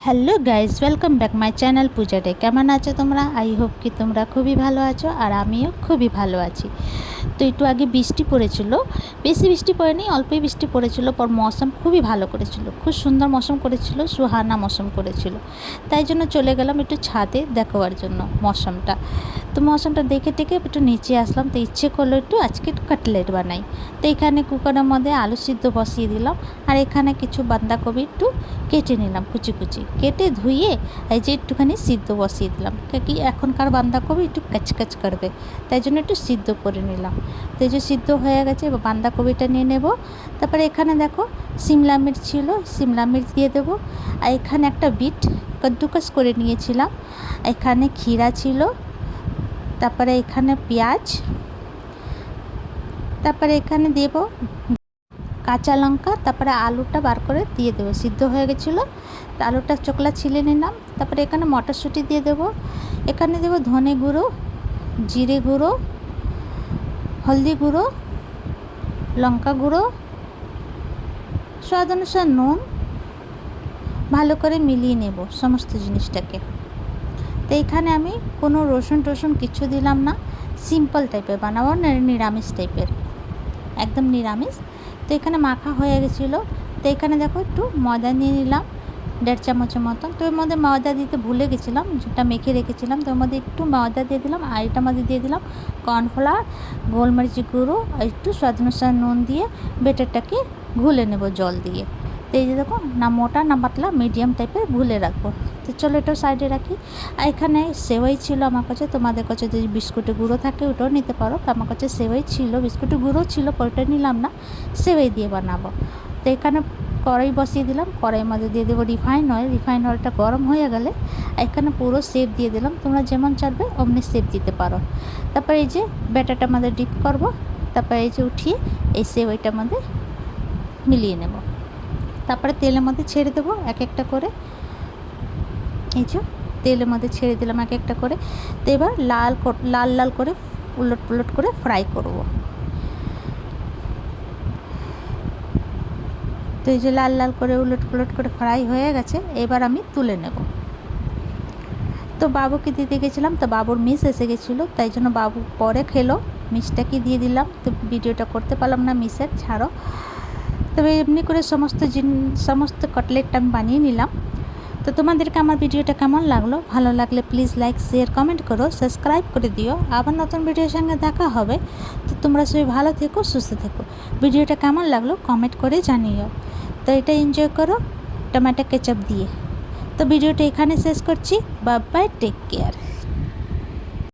Hello guys, welcome back my channel Puja day. কেমন আছো তোমরা? আই হোপ কি তোমরা খুবই ভালো আছো, আর আমিও খুবই ভালো আছি। তো একটু আগে বৃষ্টি পড়েছিল, বেশি বৃষ্টি পড়েনি, অল্পই বৃষ্টি পড়েছিল। পর মৌসুম খুবই ভালো করেছিল, খুব সুন্দর মৌসুম করেছিল, সুহানা মৌসুম করেছিল। তাই জন্য চলে গেলাম একটু ছাদে দেখাবার জন্য মৌসুমটা। তো মৌসুমটা দেখে টেকে একটু নিচে আসলাম। তো ইচ্ছে করলো আজকে একটু কাটলেট বানাই। তো এখানে কুকারের মধ্যে আলু সিদ্ধ বসিয়ে দিলাম, আর এখানে কিছু বাঁধাকপি একটু কেটে নিলাম, কুচি কুচি কেটে ধুয়ে এই যে একটুখানি সিদ্ধ বসিয়ে দিলাম। কি এখনকার বাঁধাকপি একটু কাচকাচ করবে, তাই জন্য একটু সিদ্ধ করে নিলাম। তো এই যে সিদ্ধ হয়ে গেছে, এবার বাঁধাকপিটা নিয়ে নেব। তারপরে এখানে দেখো সিমলা মির্চ ছিল, সিমলা মির্চ দিয়ে দেবো। আর এখানে একটা বিট কদ্দুকাস করে নিয়েছিলাম। এখানে ক্ষীরা ছিল, তারপরে এখানে পেঁয়াজ, তারপরে এখানে দেব কাঁচা লঙ্কা, তারপরে আলুটা বার করে দিয়ে দেবো। সিদ্ধ হয়ে গেছিলো, তো আলুটা চোকলা ছিলে নিলাম। তারপরে এখানে মটরশুঁটি দিয়ে দেবো। এখানে দেবো ধনে গুঁড়ো, জিরে গুঁড়ো, হলদি গুঁড়ো, লঙ্কা গুঁড়ো, স্বাদ অনুসার নুন। ভালো করে মিলিয়ে নেব সমস্ত জিনিসটাকে। তো এখানে আমি কোনো রসুন টসুন কিছু দিলাম না, সিম্পল টাইপের বানাবো, নিরামিষ টাইপের, একদম নিরামিষ। তো এখানে মাখা হয়ে গেছিলো। তো এখানে দেখো একটু ময়দা নিয়ে নিলাম, 1.5 চামচের মতন। তো এর মধ্যে ময়দা দিতে ভুলে গেছিলাম, যেটা মেখে রেখেছিলাম। তো ওর মধ্যে একটু ময়দা দিয়ে দিলাম, আর এটার মধ্যে দিয়ে দিলাম কর্নফ্লাওয়ার, গোলমরিচ গুঁড়ো, আর একটু স্বাদ অনুসার নুন দিয়ে বেটারটাকে ঘুলে নেব জল দিয়ে। তো এই যে দেখো, না মোটা না পাতলা, মিডিয়াম টাইপের ঘুলে রাখবো। তো চলো এটা সাইডে রাখি। আর এখানে সেওই ছিল আমার কাছে, তোমাদের কাছে যদি বিস্কুটের গুঁড়ো থাকে ওটাও নিতে পারো। তো আমার কাছে সেওই ছিল, বিস্কুটের গুঁড়ো ছিল, পরটা নিলাম না, সেওই দিয়ে বানাবো। তো এখানে কড়াই বসিয়ে দিলাম, কড়াইয়ের মধ্যে দিয়ে দেবো রিফাইন অয়েল। রিফাইন অয়েলটা গরম হয়ে গেলে এখানে পুরো শেপ দিয়ে দিলাম, তোমরা যেমন চাইবে অমনি শেপ দিতে পারো। তারপরে এই যে ব্যাটারটার মধ্যে ডিপ করব, তারপরে এই যে উঠিয়ে এই সেওইটার মধ্যে মিলিয়ে নেব। তারপরে তেলের মধ্যে ছেড়ে দেবো এক একটা করে। এই যে তেলের মধ্যে ছেড়ে দিলাম এক একটা করে। তো এবার লাল লাল করে উলট পুলট করে ফ্রাই করব। তো এই যে লাল লাল করে উলট পুলট করে ফ্রাই হয়ে গেছে, এবার আমি তুলে নেব। তো বাবুকে দিতে গেছিলাম, তো বাবুর মিস এসে গেছিলো, তাই জন্য বাবু পরে খেলো, মিসটাকে দিয়ে দিলাম। তো ভিডিওটা করতে পারলাম না, মিসের ছাড়ো। তবে এমনি করে সমস্ত কাটলেটটা আমি বানিয়ে নিলাম। তো তোমাদেরকে আমার ভিডিওটা কেমন লাগলো? ভালো লাগলে প্লিজ লাইক শেয়ার কমেন্ট করো, সাবস্ক্রাইব করে দিও। আবার নতুন ভিডিওর সঙ্গে দেখা হবে। তো তোমরা সবাই ভালো থেকো, সুস্থ থেকো। ভিডিওটা কেমন লাগলো কমেন্ট করে জানিও। তো এটা এনজয় করো টমেটো কেচাপ দিয়ে। তো ভিডিওটা এখানে শেষ করছি। Bye bye, take care.